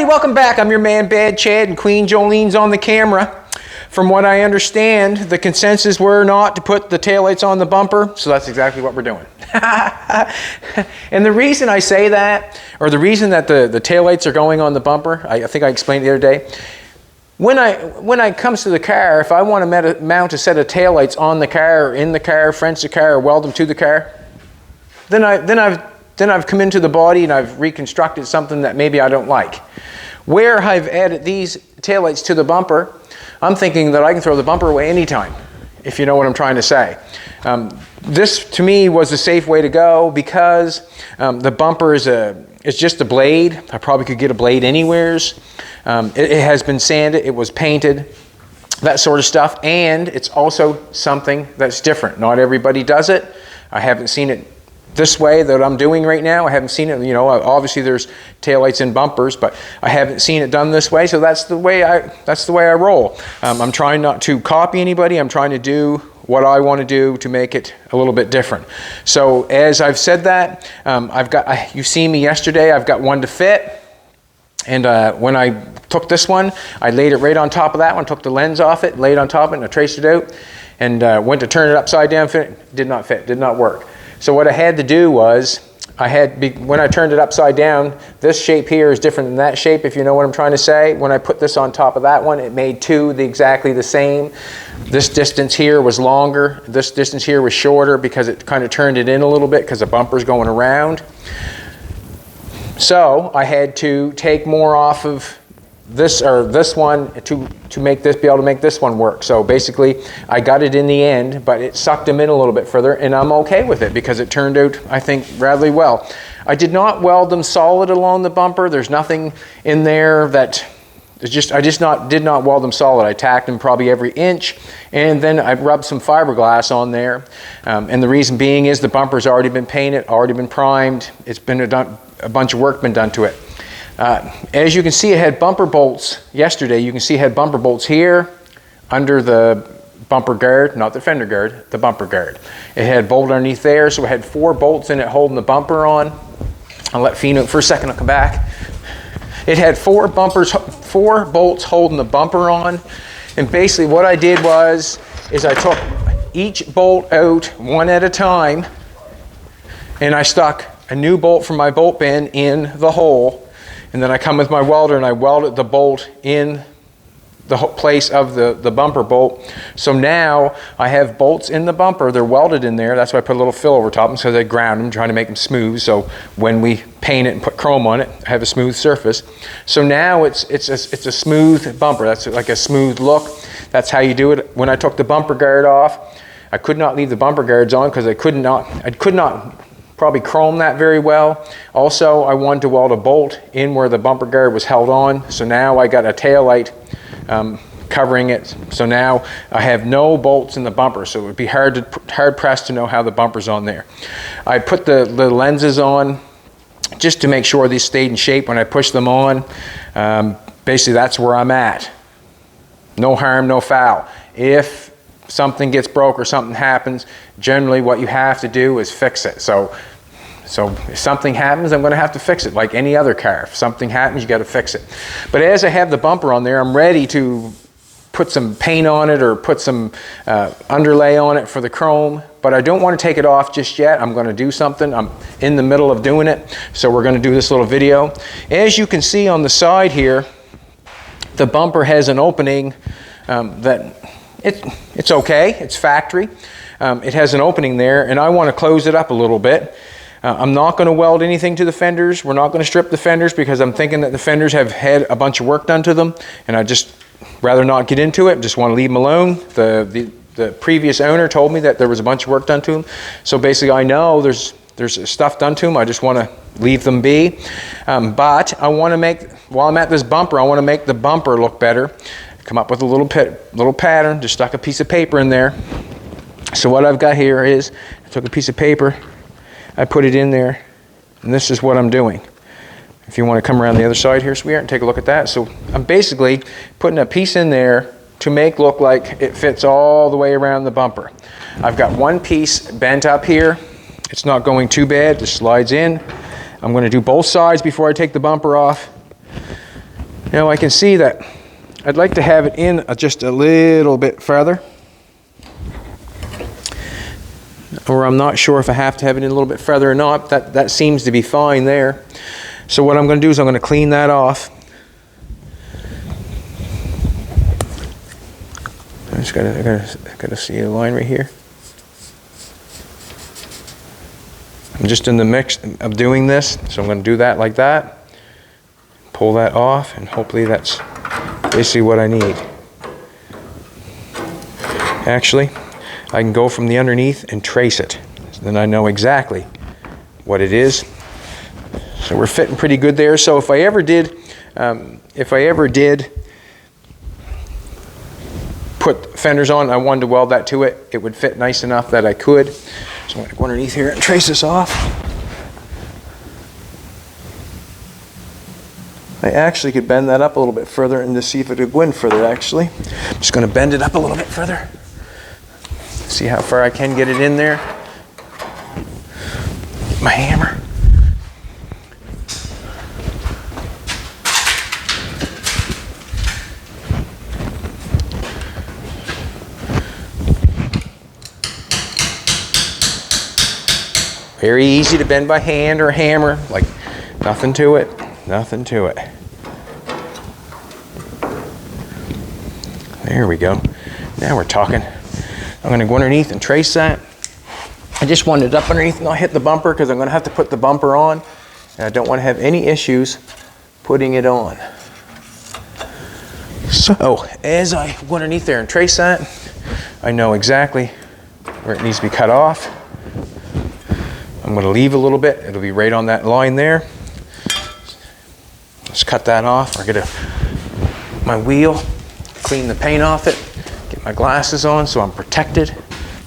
welcome back. I'm your man Bad Chad, and Queen Jolene's on the camera. From what I understand, the consensus were not to put the taillights on the bumper, so that's exactly what we're doing. And the reason I say that, or the reason that the taillights are going on the bumper, I think I explained the other day. When it comes to the car, if I want to mount a set of taillights on the car, or in the car, French the car, or weld them to the car, then I've come into the body and I've reconstructed something that maybe I don't like. Where I've added these taillights to the bumper, I'm thinking that I can throw the bumper away anytime, if you know what I'm trying to say. This, to me, was a safe way to go because the bumper is just a blade. I probably could get a blade anywheres. It has been sanded, it was painted, that sort of stuff, and it's also something that's different. Not everybody does it. I haven't seen it this way that I'm doing right now. I haven't seen it, you know, obviously there's taillights in bumpers, but I haven't seen it done this way, so that's the way I roll. I'm trying not to copy anybody. I'm trying to do what I want to do to make it a little bit different. So as I've said that, you see me yesterday, I've got one to fit, and when I took this one, I laid it right on top of that one, took the lens off it, laid on top of it, and I traced it out, and went to turn it upside down, did not fit, did not work. So what I had to do was, when I turned it upside down, this shape here is different than that shape, if you know what I'm trying to say. When I put this on top of that one, it made two exactly the same. This distance here was longer, this distance here was shorter because it kind of turned it in a little bit because the bumper's going around. So I had to take more off of this one to be able to make this one work. So basically I got it in the end, but it sucked them in a little bit further, and I'm okay with it because it turned out, I think, rather well. I did not weld them solid along the bumper. There's nothing in there that I did not weld them solid. I tacked them probably every inch, and then I rubbed some fiberglass on there. And the reason being is the bumper's already been painted, already been primed. It's been a bunch of work been done to it. As you can see, it had bumper bolts yesterday. You can see it had bumper bolts here under the bumper guard, not the fender guard, the bumper guard. It had bolt underneath there, so it had 4 bolts in it holding the bumper on. I'll let Fino for a second, I'll come back. It had 4 bolts holding the bumper on, and basically what I did is I took each bolt out one at a time, and I stuck a new bolt from my bolt bin in the hole. And then I come with my welder and I welded the bolt in the place of the bumper bolt. So now I have bolts in the bumper. They're welded in there. That's why I put a little fill over top of them, so I ground them, trying to make them smooth. So when we paint it and put chrome on it, I have a smooth surface. So now it's a smooth bumper. That's like a smooth look. That's how you do it. When I took the bumper guard off, I could not leave the bumper guards on because I could not probably chrome that very well. Also, I wanted to weld a bolt in where the bumper guard was held on. So now I got a tail light covering it. So now I have no bolts in the bumper. So it would be hard pressed to know how the bumper's on there. I put the lenses on just to make sure these stayed in shape when I push them on. Basically, that's where I'm at. No harm, no foul. If something gets broke or something happens, generally what you have to do is fix it. So if something happens, I'm going to have to fix it like any other car. If something happens, you got to fix it. But as I have the bumper on there, I'm ready to put some paint on it or put some underlay on it for the chrome, but I don't want to take it off just yet. I'm going to do something. I'm in the middle of doing it, so we're going to do this little video. As you can see on the side here, the bumper has an opening it's okay, it's factory. It has an opening there, and I want to close it up a little bit. I'm not going to weld anything to the fenders. We're not going to strip the fenders because I'm thinking that the fenders have had a bunch of work done to them, and I just rather not get into it. Just want to leave them alone. The previous owner told me that there was a bunch of work done to them, so basically I know there's stuff done to them. I just want to leave them be. But I want to while I'm at this bumper, I want to make the bumper look better. Come up with a little pattern, just stuck a piece of paper in there. So what I've got here is, I took a piece of paper, I put it in there, and this is what I'm doing. If you want to come around the other side here, sweetheart, and take a look at that. So I'm basically putting a piece in there to look like it fits all the way around the bumper. I've got one piece bent up here. It's not going too bad, just slides in. I'm going to do both sides before I take the bumper off. Now I can see that I'd like to have it in just a little bit further. Or I'm not sure if I have to have it in a little bit further or not. That seems to be fine there. So what I'm going to do is I'm going to clean that off. I just gotta see a line right here. I'm just in the mix of doing this, so I'm going to do that like that. Pull that off, and hopefully that's basically what I need. Actually, I can go from the underneath and trace it. So then I know exactly what it is. So we're fitting pretty good there. So if I ever did put fenders on, I wanted to weld that to it, it would fit nice enough that I could. So I'm going to go underneath here and trace this off. I actually could bend that up a little bit further and just see if it would go in further actually. I'm just going to bend it up a little bit further. See how far I can get it in there. Get my hammer. Very easy to bend by hand or hammer, like nothing to it, nothing to it. There we go. Now we're talking. I'm going to go underneath and trace that. I just want it up underneath and not hit the bumper because I'm going to have to put the bumper on. And I don't want to have any issues putting it on. So as I go underneath there and trace that, I know exactly where it needs to be cut off. I'm going to leave a little bit. It'll be right on that line there. Let's cut that off. Or get my wheel, clean the paint off it, get my glasses on so I'm protected.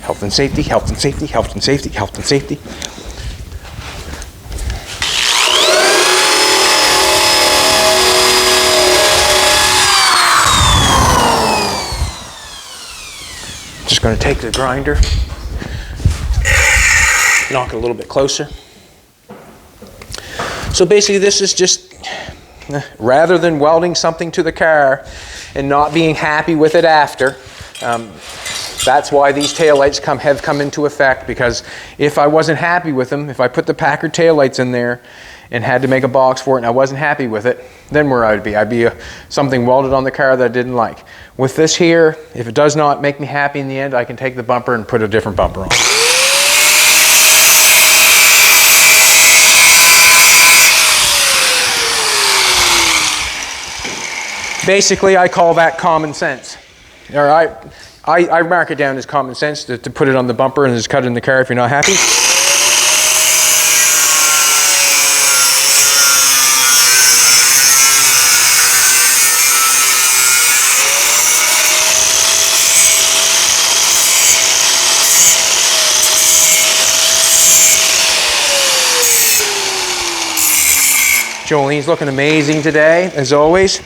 Health and safety, health and safety, health and safety, health and safety. Just going to take the grinder, knock it a little bit closer. So basically this is just, rather than welding something to the car and not being happy with it after, that's why these taillights have come into effect, because if I wasn't happy with them, if I put the Packard taillights in there and had to make a box for it and I wasn't happy with it, then where I'd be something welded on the car that I didn't like. With this here, if it does not make me happy in the end, I can take the bumper and put a different bumper on. Basically, I call that common sense. All right, I mark it down as common sense to put it on the bumper and just cut it in the car if you're not happy. Jolene's looking amazing today, as always.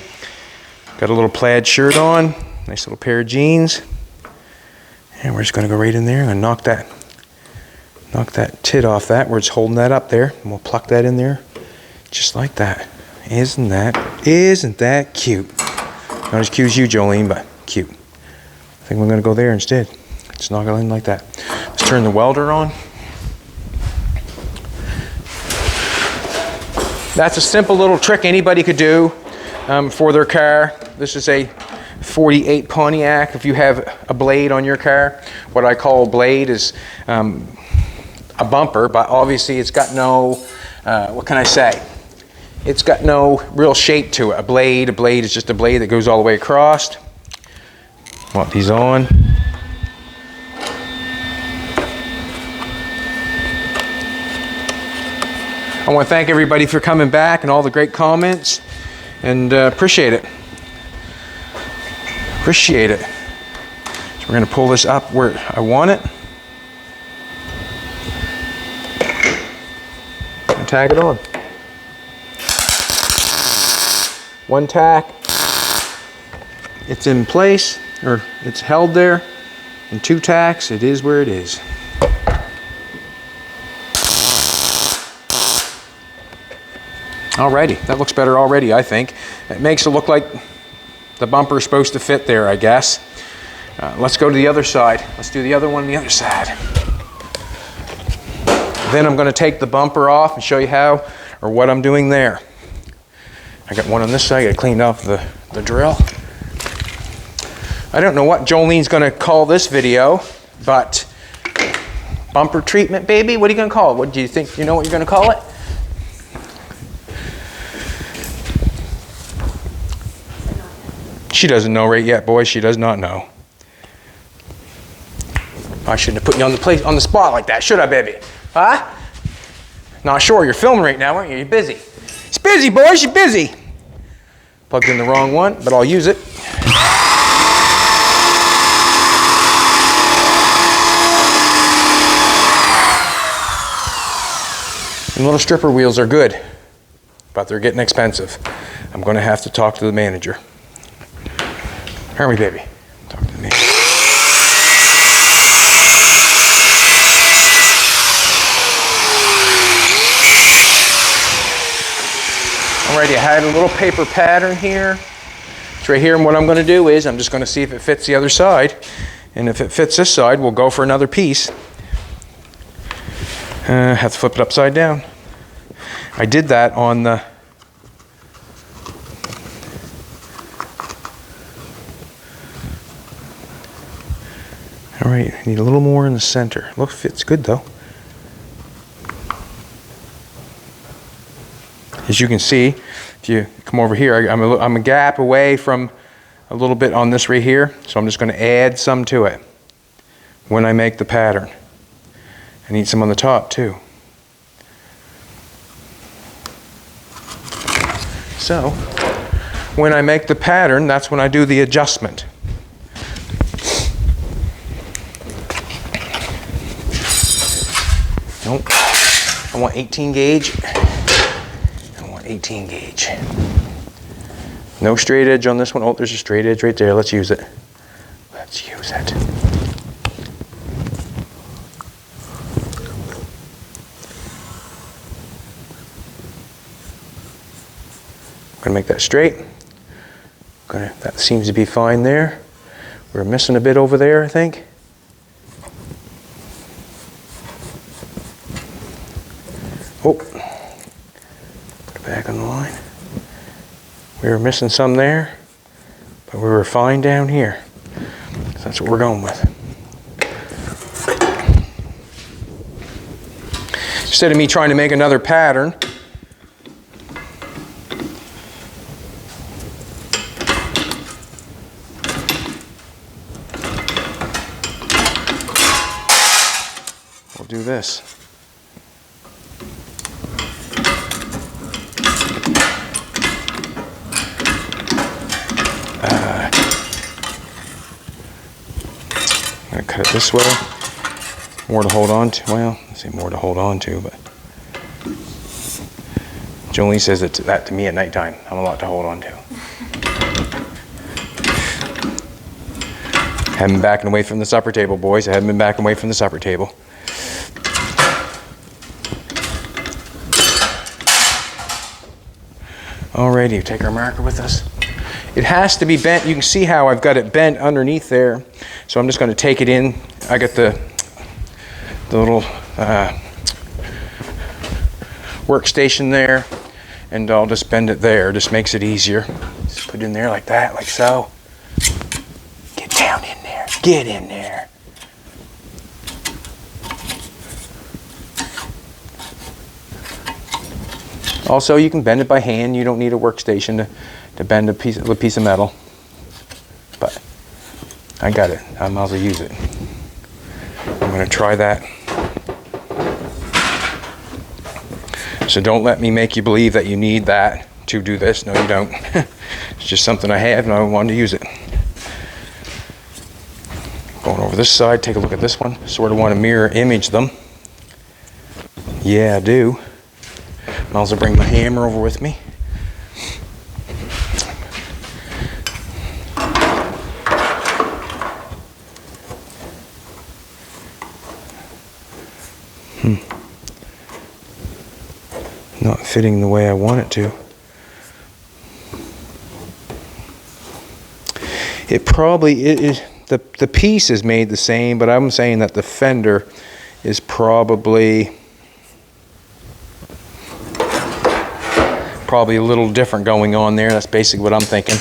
Got a little plaid shirt on, nice little pair of jeans. And we're just gonna go right in there and knock that tit off that, where it's holding that up there. And we'll pluck that in there, just like that. Isn't that cute? Not as cute as you, Jolene, but cute. I think we're gonna go there instead. Just knock it in like that. Let's turn the welder on. That's a simple little trick anybody could do for their car. This is a 48 Pontiac. If you have a blade on your car, what I call a blade is a bumper, but obviously it's got no, what can I say? It's got no real shape to it. A blade is just a blade that goes all the way across. Want these on. I want to thank everybody for coming back and all the great comments, and appreciate it. Appreciate it. So we're going to pull this up where I want it. And tag it on. One tack. It's in place, or it's held there. And two tacks, it is where it is. Alrighty, that looks better already, I think. It makes it look like the bumper is supposed to fit there, I guess. Let's go to the other side. Let's do the other one on the other side. Then I'm going to take the bumper off and show you how or what I'm doing there. I got one on this side. I got to clean off the drill. I don't know what Jolene's going to call this video, but bumper treatment, baby? What are you going to call it? What do you think? You know what you're going to call it? She doesn't know right yet, boys. She does not know. I shouldn't have put you on the spot like that, should I, baby? Huh? Not sure. You're filming right now, aren't you? You're busy. It's busy, boys. You're busy. Plugged in the wrong one, but I'll use it. And little stripper wheels are good, but they're getting expensive. I'm going to have to talk to the manager. Aren't we, baby? Talk to the manager. Alrighty, I had a little paper pattern here. It's right here, and what I'm going to do is I'm just going to see if it fits the other side. And if it fits this side, we'll go for another piece. Have to flip it upside down. I did that on the Alright, I need a little more in the center. Look, fits good though. As you can see, if you come over here, I'm a gap away from a little bit on this right here, so I'm just going to add some to it when I make the pattern. I need some on the top too. So, when I make the pattern, that's when I do the adjustment. Nope. I want 18 gauge. I want 18 gauge. No straight edge on this one. Oh, there's a straight edge right there. Let's use it. Let's use it. I'm going to make that straight. That seems to be fine there. We're missing a bit over there, I think. Oh, put it back on the line. We were missing some there, but we were fine down here. So that's what we're going with. Instead of me trying to make another pattern, we'll do this. I'm going to cut it this way. More to hold on to. Well, I say more to hold on to, but Jolene says that to me at nighttime. I'm a lot to hold on to. Haven't been backing away from the supper table, boys. I haven't been backing away from the supper table. Alrighty, take our marker with us. It has to be bent. You can see how I've got it bent underneath there. So I'm just going to take it in. I got the little workstation there, and I'll just bend it there. Just makes it easier. Just put it in there like that, like so. Get down in there. Get in there. Also, you can bend it by hand. You don't need a workstation to bend a piece of metal. But I got it. I might as well use it. I'm going to try that. So don't let me make you believe that you need that to do this. No, you don't. It's just something I have and I wanted to use it. Going over this side, take a look at this one. Sort of want to mirror image them. Yeah, I do. Might as well bring my hammer over with me. Not fitting the way I want it to. It probably is. The piece is made the same, but I'm saying that the fender is probably a little different going on there. That's basically what I'm thinking.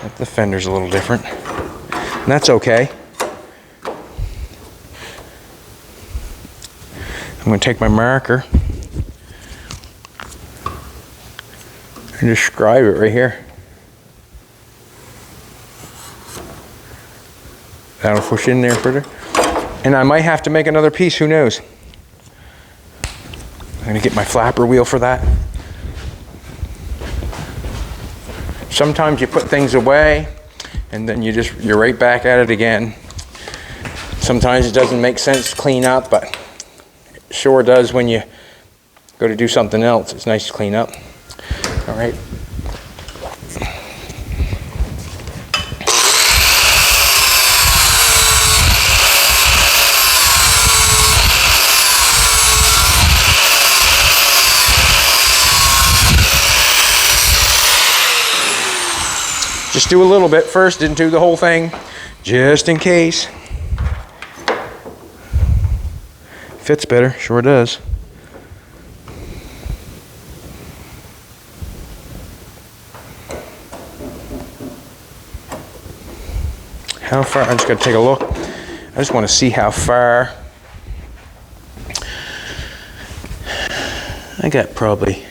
That the fender's a little different, and that's okay. I'm going to take my marker and just scribe it right here. That'll push in there further. And I might have to make another piece, who knows. I'm gonna get my flapper wheel for that. Sometimes you put things away and then you're right back at it again. Sometimes it doesn't make sense to clean up, but it sure does when you go to do something else. It's nice to clean up. All right. Just do a little bit first, didn't do the whole thing, just in case. Fits better, sure does. How far, I'm just gonna take a look. I just wanna see how far. I got probably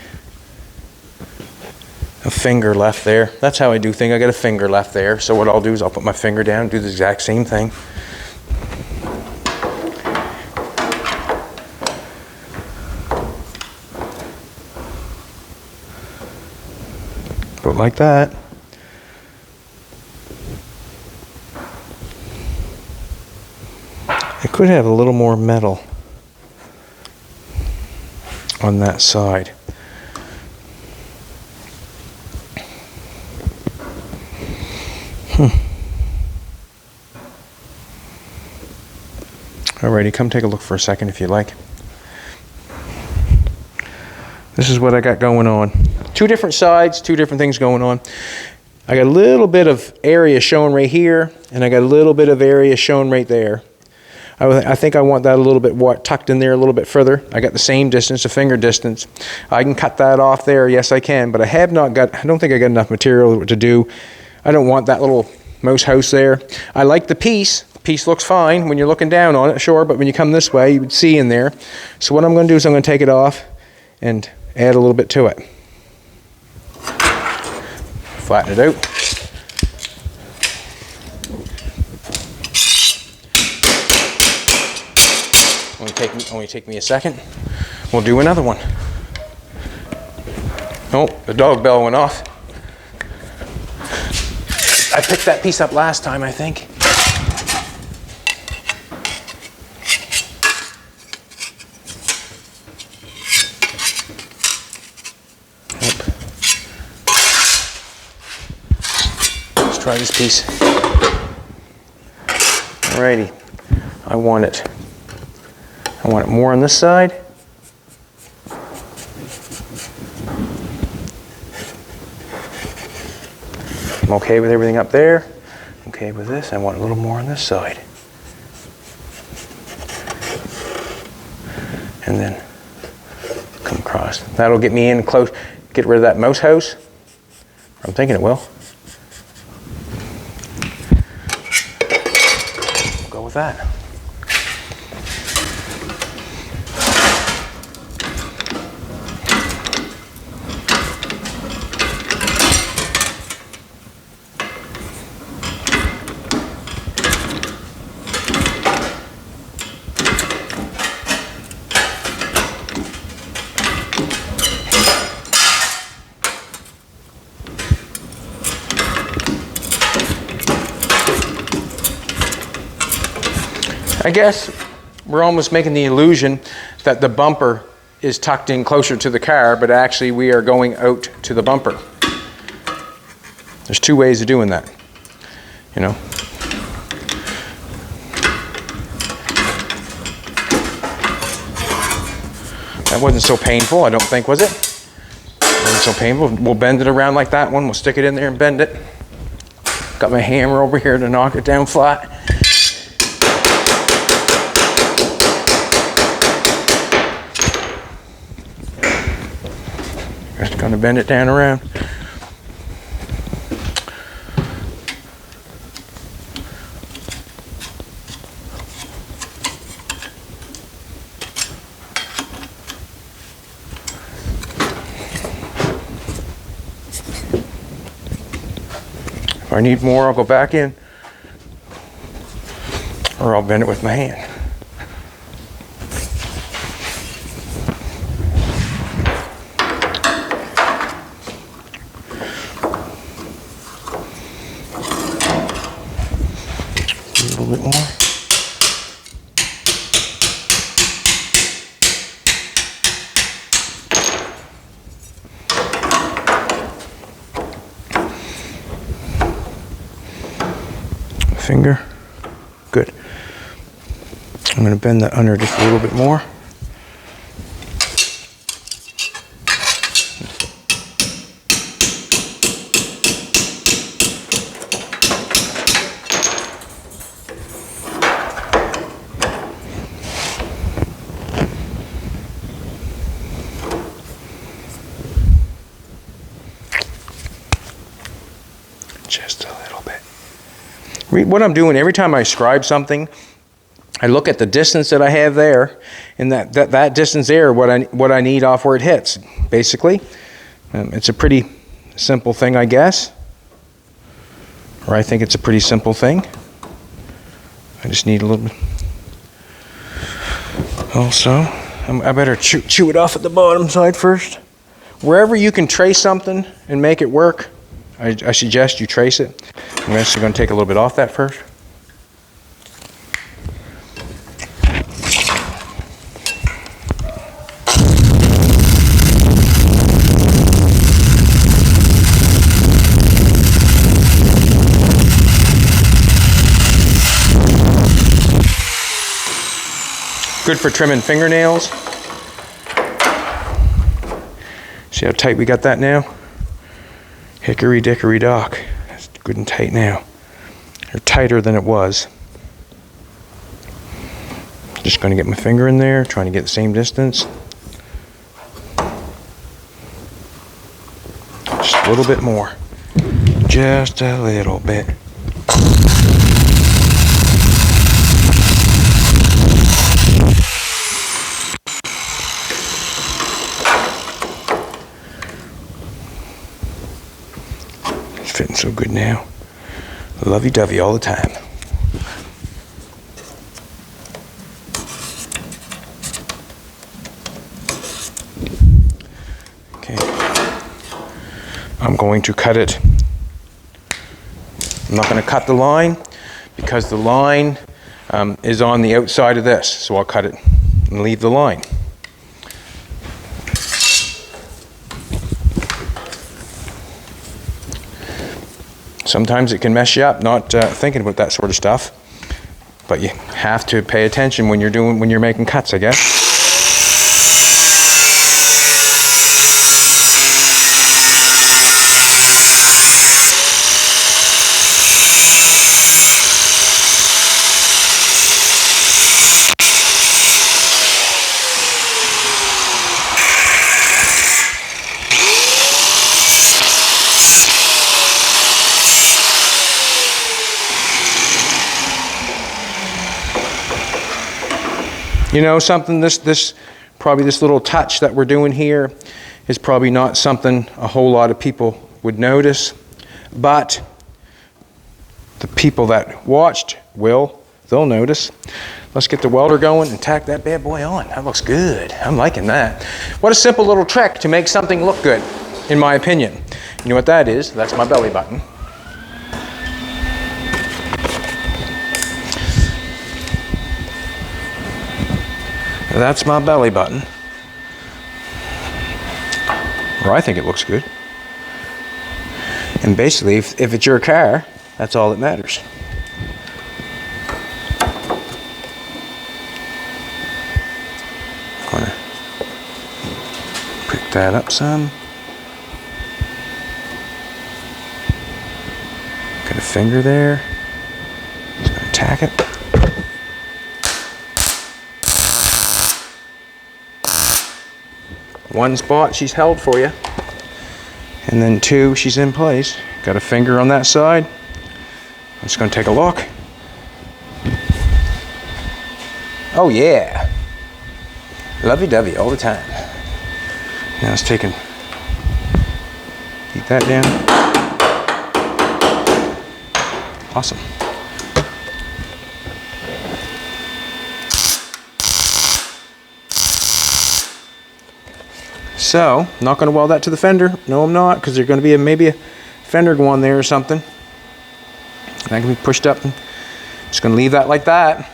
a finger left there. That's how I do things. I got a finger left there. So what I'll do is I'll put my finger down and do the exact same thing. Put like that. I could have a little more metal on that side. Alrighty, come take a look for a second if you like. This is what I got going on. Two different sides, two different things going on. I got a little bit of area shown right here, and I got a little bit of area shown right there. I think I want that a little bit tucked in there a little bit further. I got the same distance, a finger distance. I can cut that off there, yes I can, but I don't think I got enough material to do. I don't want that little mouse house there. I like the piece. Piece looks fine when you're looking down on it, sure, but when you come this way, you would see in there. So what I'm going to do is I'm going to take it off and add a little bit to it. Flatten it out. Only take me a second. We'll do another one. Oh, the dog bell went off. I picked that piece up last time, I think. Try this piece. Alrighty, I want it more on this side. I'm okay with everything up there. Okay with this, I want a little more on this side. And then come across. That'll get me in close, get rid of that mouse house. I'm thinking it will. That. I guess we're almost making the illusion that the bumper is tucked in closer to the car, but actually we are going out to the bumper. There's two ways of doing that, you know. That wasn't so painful, I don't think, was it? Wasn't so painful. We'll bend it around like that one. We'll stick it in there and bend it. Got my hammer over here to knock it down flat. Just gonna bend it down around. If I need more, I'll go back in, or I'll bend it with my hand. A little bit more. Finger. Good. I'm going to bend that under just a little bit more. Just a little bit. What I'm doing every time I scribe something, I look at the distance that I have there, and that distance there, what I need off where it hits. Basically, it's a pretty simple thing, I guess, or I think it's a pretty simple thing. I just need a little bit. Also, I better chew it off at the bottom side first. Wherever you can trace something and make it work, I suggest you trace it. I'm actually going to take a little bit off that first. Good for trimming fingernails. See how tight we got that now? Hickory dickory dock. That's good and tight now. Or tighter than it was. Just going to get my finger in there, trying to get the same distance. Just a little bit more. Just a little bit. Fitting so good now. Lovey-dovey all the time. Okay. I'm going to cut it. I'm not going to cut the line because the line is on the outside of this. So I'll cut it and leave the line. Sometimes it can mess you up not thinking about that sort of stuff, but you have to pay attention when you're making cuts, I guess. You know something, this little touch that we're doing here is probably not something a whole lot of people would notice, but the people that watched they'll notice. Let's get the welder going and tack that bad boy on. That looks good. I'm liking that. What a simple little trick to make something look good, in my opinion. You know what that is? That's my belly button. That's my belly button. Or I think it looks good. And basically, if it's your car, that's all that matters. that up some. Got a finger there. Just gonna tack it. One spot she's held for you, and then two, she's in place. Got a finger on that side. I'm just gonna take a look. Oh yeah, lovey-dovey all the time. Now it's taking, keep that down. Awesome. So, I'm not going to weld that to the fender. No, I'm not, because there's going to be maybe a fender go on there or something. That can be pushed up. Just going to leave that like that.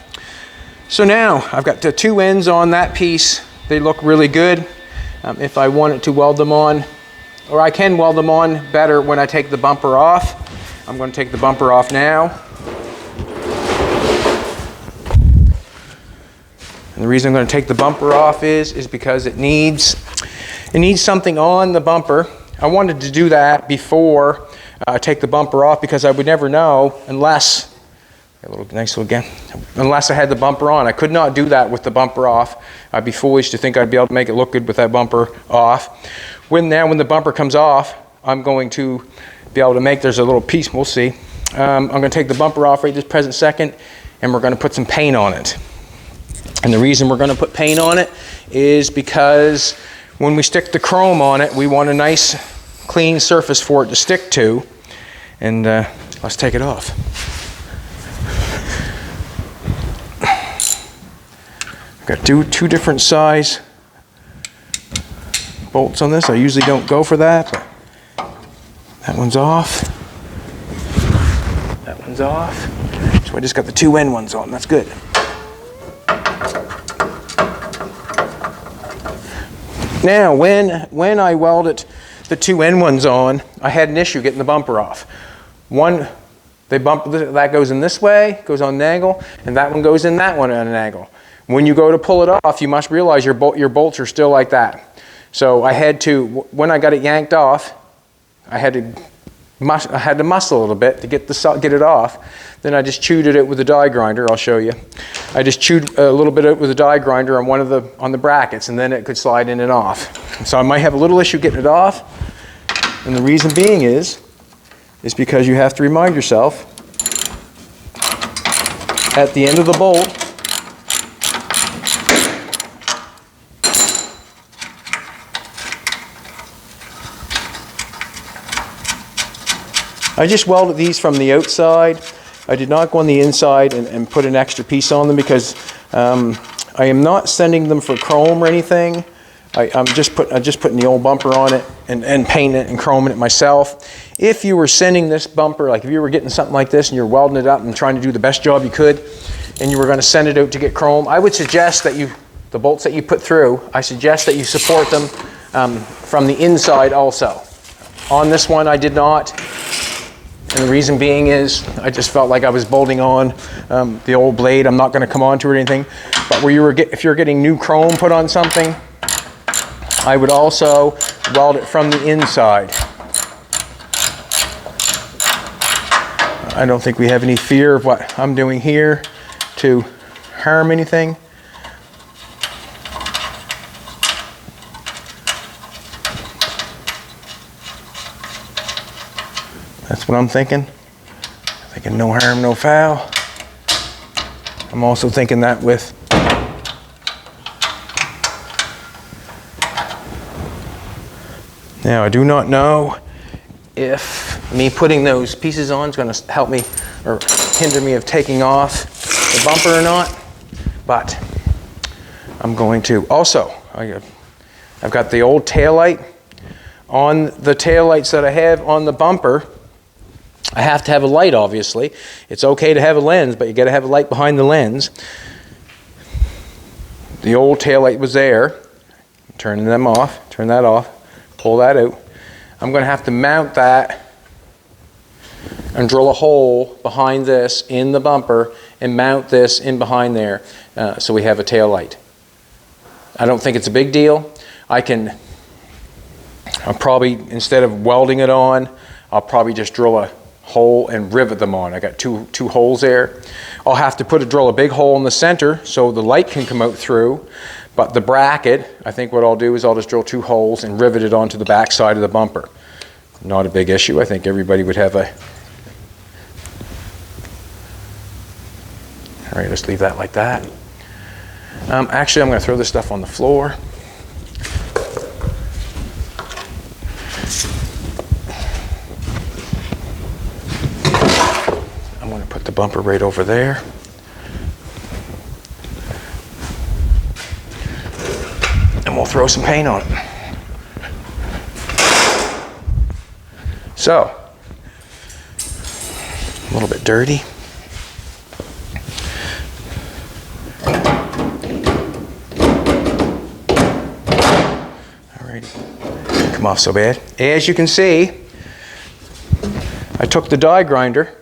So now, I've got the two ends on that piece. They look really good. If I wanted to weld them on, or I can weld them on better when I take the bumper off. I'm going to take the bumper off now. And the reason I'm going to take the bumper off is because it needs something on the bumper. I wanted to do that before I take the bumper off, because I would never know unless unless I had the bumper on. I could not do that with the bumper off. I'd be foolish to think I'd be able to make it look good with that bumper off. When the bumper comes off, I'm going to be able to make, there's a little piece, we'll see. I'm going to take the bumper off right this present second, and we're going to put some paint on it. And the reason we're going to put paint on it is because when we stick the chrome on it, we want a nice clean surface for it to stick to. And let's take it off. I've got two different size bolts on this. I usually don't go for that, but that one's off. That one's off. So I just got the two end ones on. That's good. Now, when I welded the two end ones on, I had an issue getting the bumper off. That goes in this way, goes on an angle, and that one goes in that one on an angle. When you go to pull it off, you must realize your bolts are still like that. So I had to, when I got it yanked off, I had to muscle a little bit to get it off. Then I just chewed it with a die grinder. I'll show you. I just chewed a little bit with a die grinder on the brackets, and then it could slide in and off. So I might have a little issue getting it off, and the reason being is because you have to remind yourself at the end of the bolt, I just welded these from the outside. I did not go on the inside and put an extra piece on them, because I am not sending them for chrome or anything. I'm just putting the old bumper on it and painting it and chroming it myself. If you were sending this bumper, like if you were getting something like this and you're welding it up and trying to do the best job you could, and you were going to send it out to get chrome, I would suggest that the bolts that you put through, I suggest that you support them from the inside also. On this one, I did not. And the reason being is I just felt like I was bolting on the old blade. I'm not going to come onto it or anything. But if you're getting new chrome put on something, I would also weld it from the inside. I don't think we have any fear of what I'm doing here to harm anything. That's what I'm thinking. Thinking no harm, no foul. I'm also thinking that with now, I do not know if me putting those pieces on is going to help me or hinder me of taking off the bumper or not, but I'm going to. Also, I've got the old taillight. On the taillights that I have on the bumper, I have to have a light, obviously. It's okay to have a lens, but you got to have a light behind the lens. The old taillight was there. Turning them off, turn that off, pull that out. I'm going to have to mount that and drill a hole behind this in the bumper and mount this in behind there so we have a tail light. I don't think it's a big deal. I can I'll probably, instead of welding it on, I'll probably just drill a hole and rivet them on. I got two holes there. I'll have to drill a big hole in the center so the light can come out through. But the bracket, I think what I'll do is I'll just drill 2 holes and rivet it onto the back side of the bumper. Not a big issue. I think everybody would have a... All right, let's leave that like that. Actually, I'm going to throw this stuff on the floor. I'm going to put the bumper right over there. And we'll throw some paint on it. So, a little bit dirty. Alrighty, didn't come off so bad. As you can see, I took the die grinder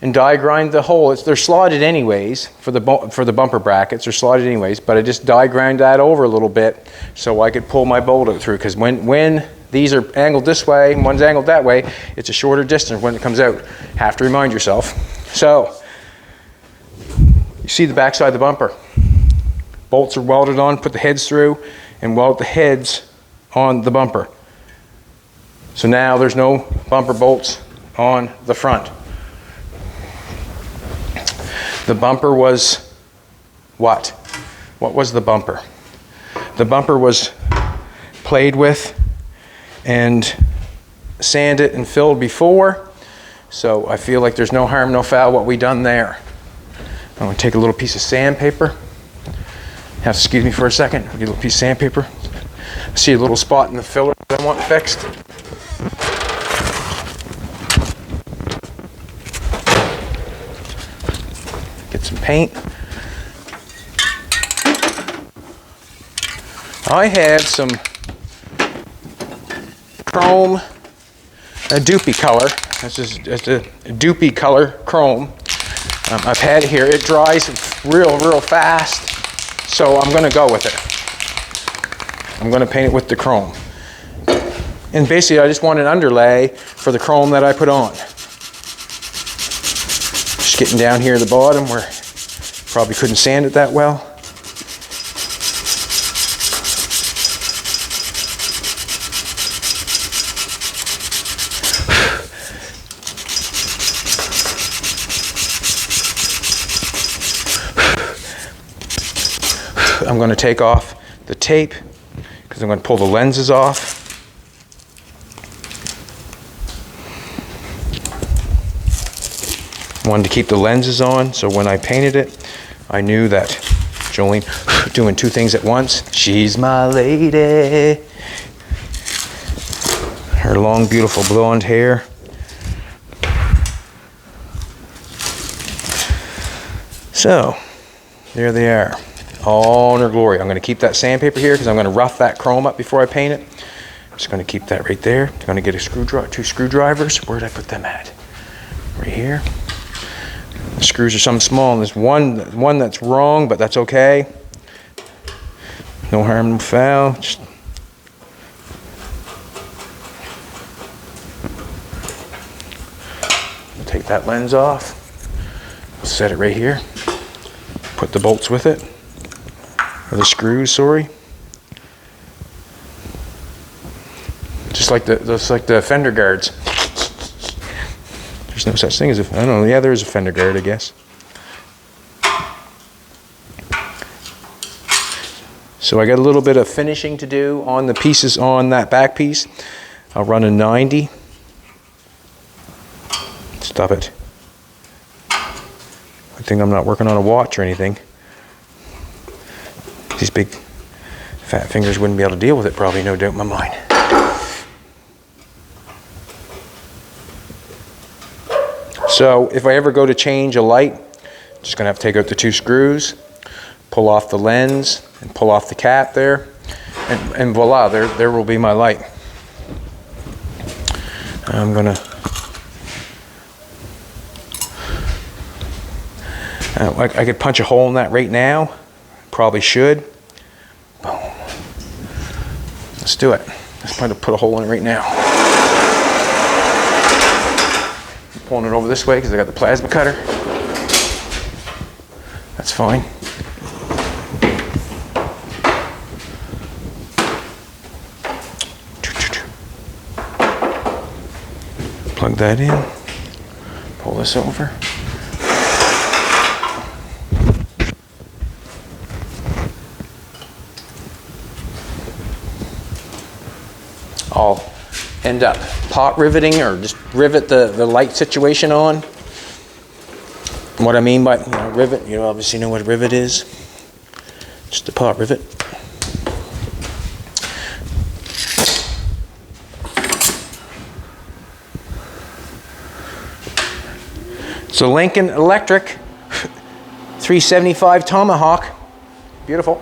and die grind the hole. They're slotted anyways for the bumper brackets. They're slotted anyways, but I just die grind that over a little bit so I could pull my bolt out through. Because when these are angled this way and one's angled that way, it's a shorter distance when it comes out. Have to remind yourself. So you see the back side of the bumper. Bolts are welded on. Put the heads through and weld the heads on the bumper. So now there's no bumper bolts on the front. The bumper was what? What was the bumper? The bumper was played with and sanded and filled before, so I feel like there's no harm, no foul what we done there. I'm going to take a little piece of sandpaper. Have to excuse me for a second. I'll get a little piece of sandpaper. I see a little spot in the filler that I want fixed. Some paint. I have some chrome, a doopy color. This is just a doopy color chrome. I've had it here. It dries real fast, so I'm going to go with it. I'm going to paint it with the chrome. And basically, I just want an underlay for the chrome that I put on. Just getting down here at the bottom where probably couldn't sand it that well. I'm going to take off the tape because I'm going to pull the lenses off. Wanted to keep the lenses on, so when I painted it, I knew that Jolene doing 2 things at once. She's my lady. Her long, beautiful blonde hair. So, there they are, all in her glory. I'm going to keep that sandpaper here because I'm going to rough that chrome up before I paint it. I'm just going to keep that right there. I'm going to get a 2 screwdrivers. Where did I put them at? Right here. The screws are something small, and there's one that's wrong, but that's okay. No harm, no foul. Just take that lens off. Set it right here. Put the bolts with it, or the screws, sorry. Just like the fender guards. There's no such thing as I don't know. Yeah, there is a fender guard, I guess. So I got a little bit of finishing to do on the pieces on that back piece. I'll run a 90. Stop it. I think I'm not working on a watch or anything. These big fat fingers wouldn't be able to deal with it, probably, no doubt in my mind. So if I ever go to change a light, I'm just going to have to take out the 2 screws, pull off the lens, and pull off the cap there, and voila, there will be my light. I'm going to... I could punch a hole in that right now. Probably should. Boom. Let's do it. Let's try to put a hole in it right now. I'm pulling it over this way because I got the plasma cutter. That's fine. Plug that in. Pull this over. I'll end up pot riveting or just rivet the light situation on. What I mean by rivet, you obviously know what a rivet is. Just a pot rivet. So Lincoln Electric 375 Tomahawk. Beautiful.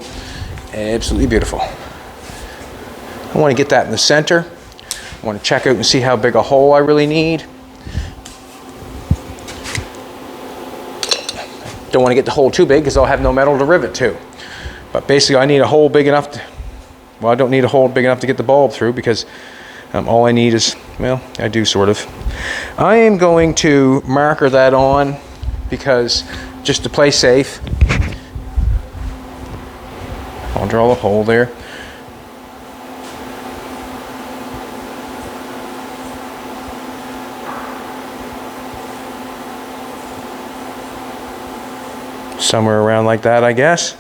Absolutely beautiful. I want to get that in the center. I want to check out and see how big a hole I really need. Don't want to get the hole too big because I'll have no metal to rivet to. But basically I need a hole big enough to, well, I don't need a hole big enough to get the bulb through because all I need is, well, I do sort of. I am going to marker that on because just to play safe, I'll draw a hole there. Somewhere around like that, I guess.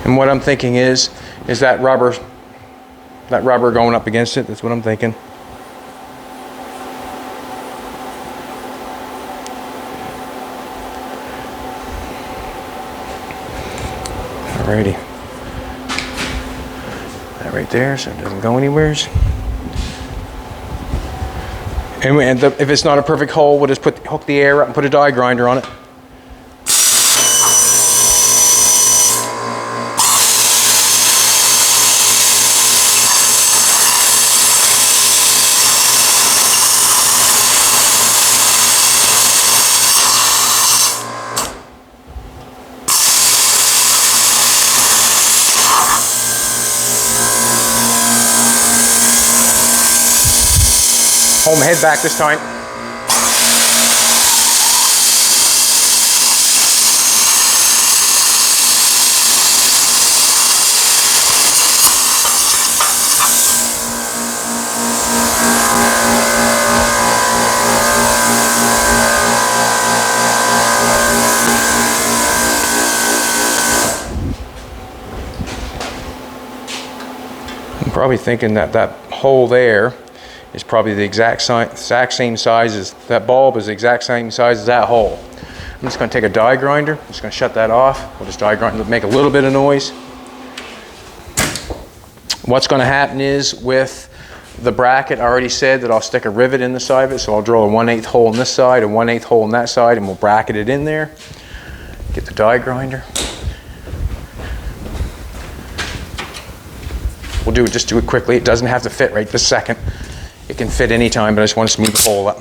And what I'm thinking is that rubber going up against it. That's what I'm thinking. Alrighty. That right there, so it doesn't go anywheres. And if it's not a perfect hole, we'll just hook the air up and put a die grinder on it. Hold my head back this time. I'm probably thinking that hole there is probably the exact same size as that bulb, is the exact same size as that hole. I'm just going to take a die grinder. I'm just going to shut that off. We'll just die grind, make a little bit of noise. What's going to happen is with the bracket, I already said that I'll stick a rivet in the side of it, so I'll drill a 1/8 hole on this side, a 1/8 hole on that side, and we'll bracket it in there. Get the die grinder. We'll just do it quickly. It doesn't have to fit right this second. It can fit anytime, but I just want to smooth the hole up.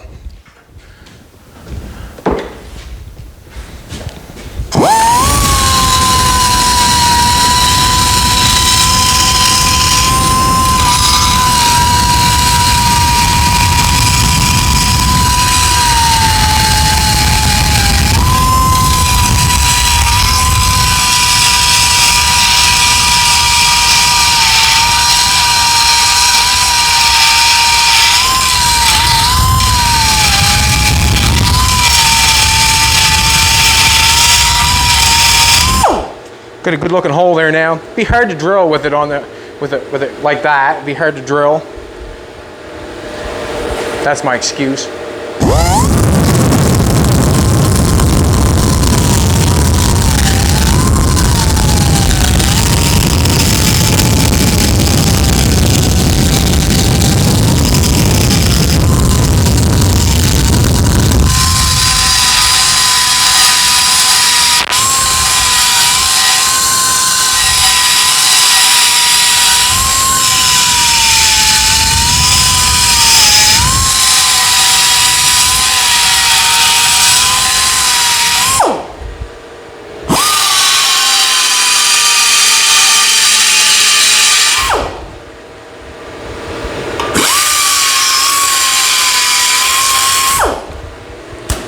Got a good looking hole there now. Be hard to drill with it with it like that. It'd be hard to drill. That's my excuse.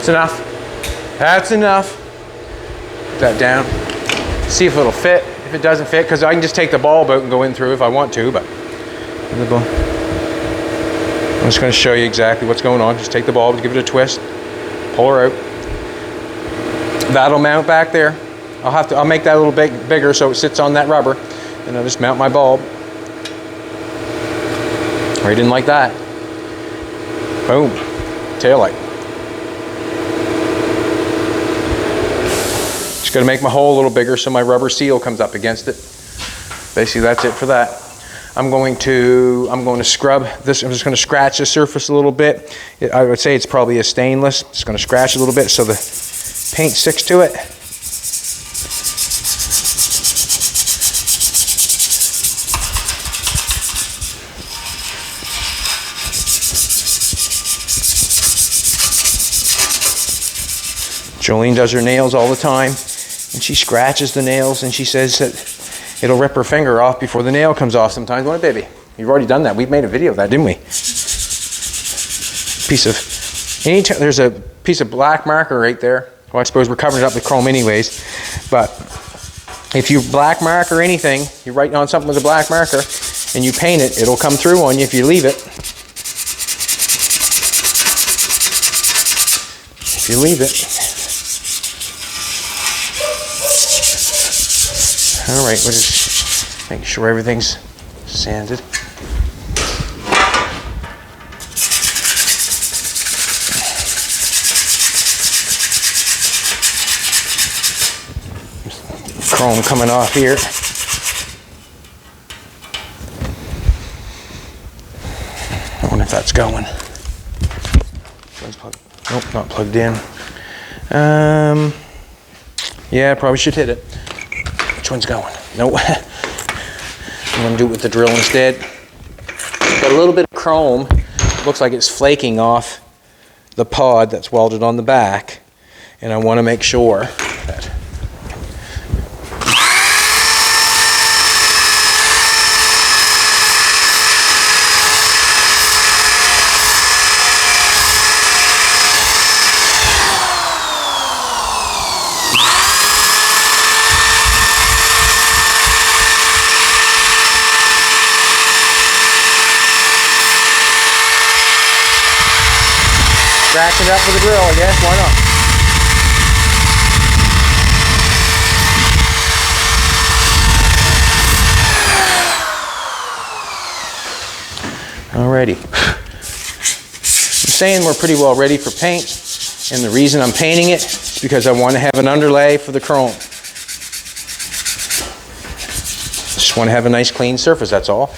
That's enough. That's enough. Put that down. See if it'll fit. If it doesn't fit, because I can just take the bulb out and go in through if I want to, but I'm just going to show you exactly what's going on. Just take the bulb, give it a twist, pull her out. That'll mount back there. I'll make that a little bit bigger so it sits on that rubber, and I'll just mount my bulb right in like that. Boom, tail light. Just got to make my hole a little bigger so my rubber seal comes up against it. Basically, that's it for that. I'm going to scrub this. I'm just going to scratch the surface a little bit. I would say it's probably a stainless. Just going to scratch a little bit so the paint sticks to it. Jolene does her nails all the time, and she scratches the nails, and she says that it'll rip her finger off before the nail comes off sometimes, won't it, baby? You've already done that. We've made a video of that, didn't we? There's a piece of black marker right there. Well, I suppose we're covering it up with chrome anyways, but if you black mark or anything, you write on something with a black marker, and you paint it, it'll come through on you if you leave it. If you leave it. All right, we're just making sure everything's sanded. Chrome coming off here. I wonder if that's going. Nope, not plugged in. Yeah, I probably should hit it. Which one's going? Nope. I'm going to do it with the drill instead. Got a little bit of chrome. Looks like it's flaking off the pod that's welded on the back. And I want to make sure that scratch it up with a drill, I guess. Why not? Alrighty. I'm saying we're pretty well ready for paint, and the reason I'm painting it is because I want to have an underlay for the chrome. Just want to have a nice clean surface, that's all.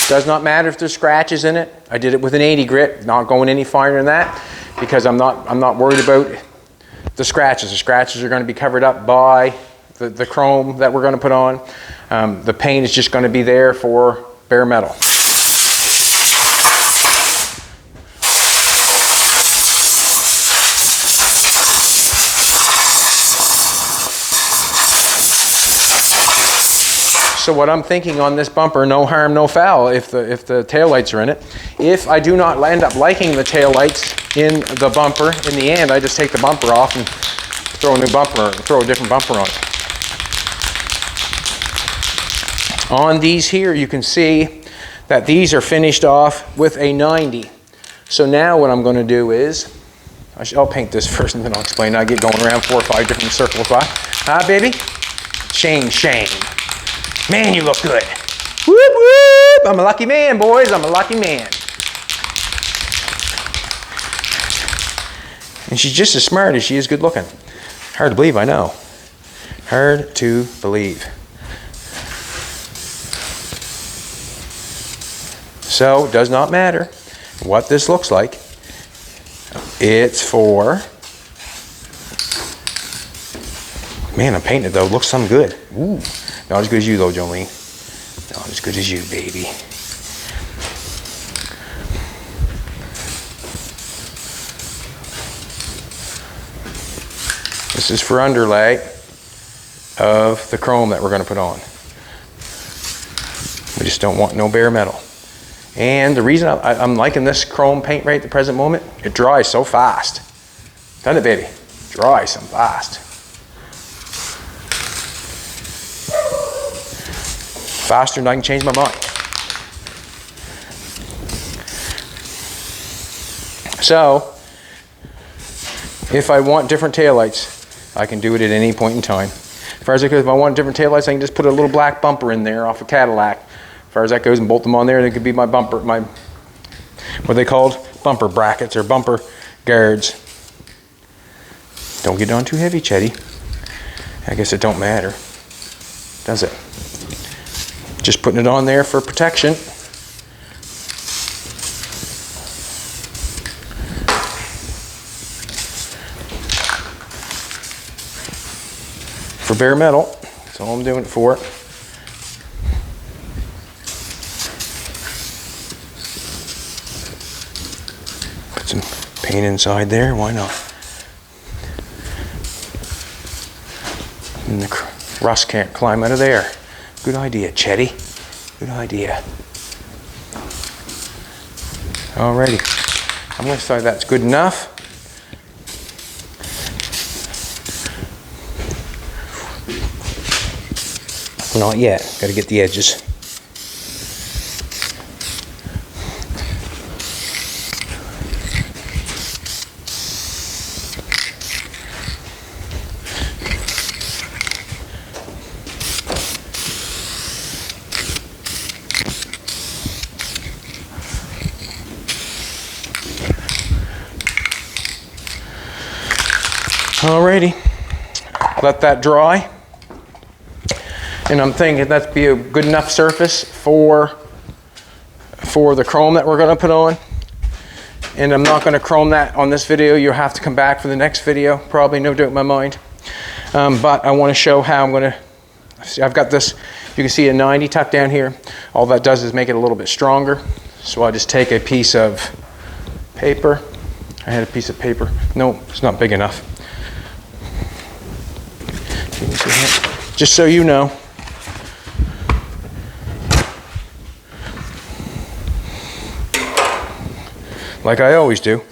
Does not matter if there's scratches in it. I did it with an 80 grit, not going any finer than that, because I'm not worried about the scratches. The scratches are going to be covered up by the chrome that we're going to put on. The paint is just going to be there for bare metal. So what I'm thinking on this bumper, no harm, no foul if the taillights are in it. If I do not end up liking the taillights in the bumper, in the end, I just take the bumper off and throw a new bumper, throw a different bumper on. On these here, you can see that these are finished off with a 90. So now what I'm going to do is, I'll paint this first and then I'll explain. I get going around 4 or 5 different circles. Huh, baby? Shame. Man, you look good. Whoop, whoop. I'm a lucky man, boys. I'm a lucky man. And she's just as smart as she is good looking. Hard to believe, I know. Hard to believe. So, it does not matter what this looks like. It's for... Man, I'm painting it though. It looks some good. Ooh. Not as good as you though, Jolene. Not as good as you, baby. This is for underlay of the chrome that we're going to put on. We just don't want no bare metal. And the reason I'm liking this chrome paint right at the present moment, it dries so fast. Doesn't it, baby? Dries so fast. Faster than I can change my mind. So, if I want different taillights, I can do it at any point in time. As far as it goes, if I want different taillights, I can just put a little black bumper in there off a Cadillac. As far as that goes, and bolt them on there, and it could be my bumper, my, what are they called? Bumper brackets or bumper guards. Don't get on too heavy, Chetty. I guess it don't matter, does it? Just putting it on there for protection. For bare metal, that's all I'm doing it for. Put some paint inside there, why not? And the rust can't climb out of there. Good idea, Chetty. Good idea. Alrighty, I'm going to say that's good enough. Not yet, got to get the edges. Alrighty, let that dry. And I'm thinking that'd be a good enough surface for the chrome that we're gonna put on. And I'm not gonna chrome that on this video. You'll have to come back for the next video, probably, no doubt in my mind. But I wanna show how I'm gonna, I've got this, you can see a 90 tucked down here. All that does is make it a little bit stronger. So I just take a piece of paper. I had a piece of paper. No, it's not big enough. Just so you know. Like I always do.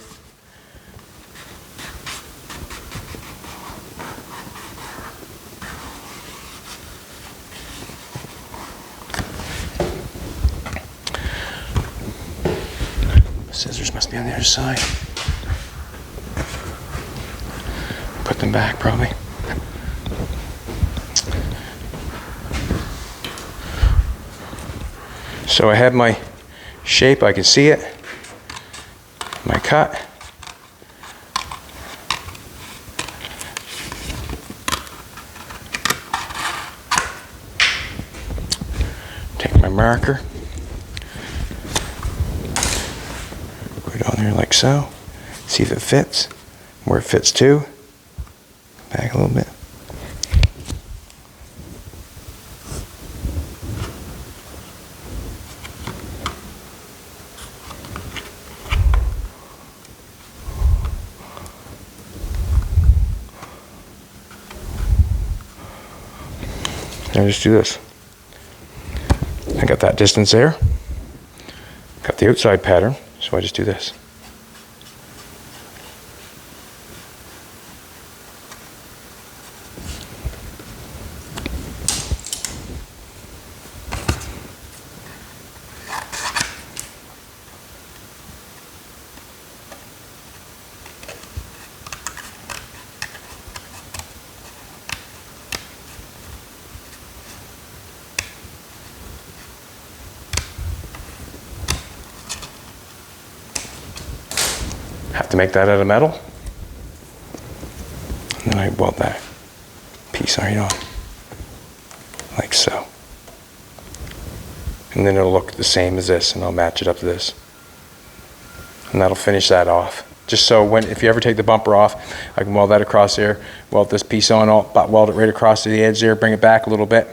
Scissors must be on the other side. Put them back probably. So I have my shape, I can see it. My cut. Take my marker. Put it on there like so. See if it fits. Where it fits to. Back a little bit. Now just do this. I got that distance there. Got the outside pattern, so I just do this. Have to make that out of metal. And then I weld that piece right on, like so. And then it'll look the same as this, and I'll match it up to this. And that'll finish that off. Just so when, if you ever take the bumper off, I can weld that across there, weld this piece on, I'll weld it right across to the edge there, bring it back a little bit.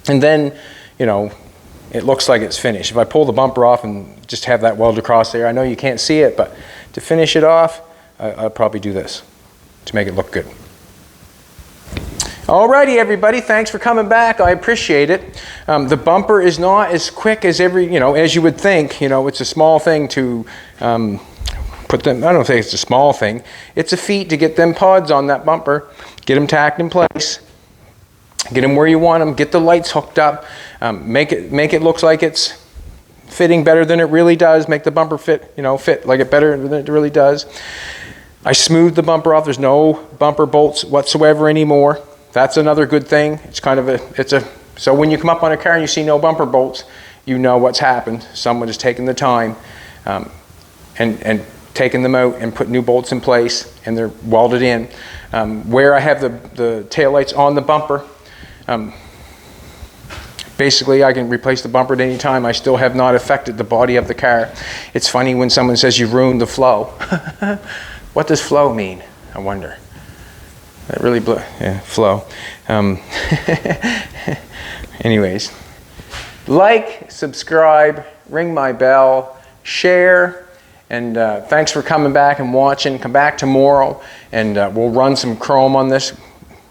And then, you know, it looks like it's finished. If I pull the bumper off and just have that welded across there, I know you can't see it, but to finish it off, I'll probably do this to make it look good. Alrighty, everybody, thanks for coming back. I appreciate it. The bumper is not as quick as as you would think. It's a small thing to put them, I don't think it's a small thing. It's a feat to get them pods on that bumper, get them tacked in place, get them where you want them, get the lights hooked up, make it look like it's fitting better than it really does, make the bumper fit like it better than it really does. I smoothed the bumper off. There's no bumper bolts whatsoever anymore. That's another good thing. It's kind of so when you come up on a car and you see no bumper bolts, you know what's happened. Someone has taken the time and taken them out and put new bolts in place, and they're welded in. Where I have the taillights on the bumper, basically I can replace the bumper at any time. I still have not affected the body of the car. It's funny when someone says you've ruined the flow. What does flow mean, I wonder? That really flow. Anyways, like, subscribe, ring my bell, share, and thanks for coming back and watching. Come back tomorrow, and we'll run some chrome on this.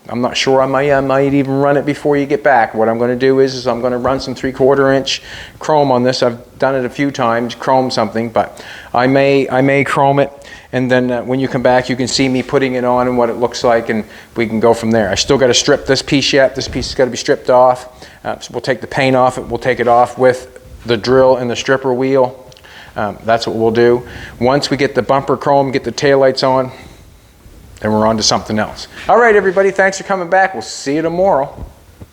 I'm not sure, I might even run it before you get back. What I'm going to do is I'm going to run some 3/4 inch chrome on this. I've done it a few times, chrome something, but I may chrome it, and then when you come back you can see me putting it on and what it looks like, and we can go from there. I still got to strip this piece yet. This piece has got to be stripped off. So we'll take the paint off it. We'll take it off with the drill and the stripper wheel. That's what we'll do. Once we get the bumper chrome, get the taillights on, then we're on to something else. All right, everybody, thanks for coming back. We'll see you tomorrow.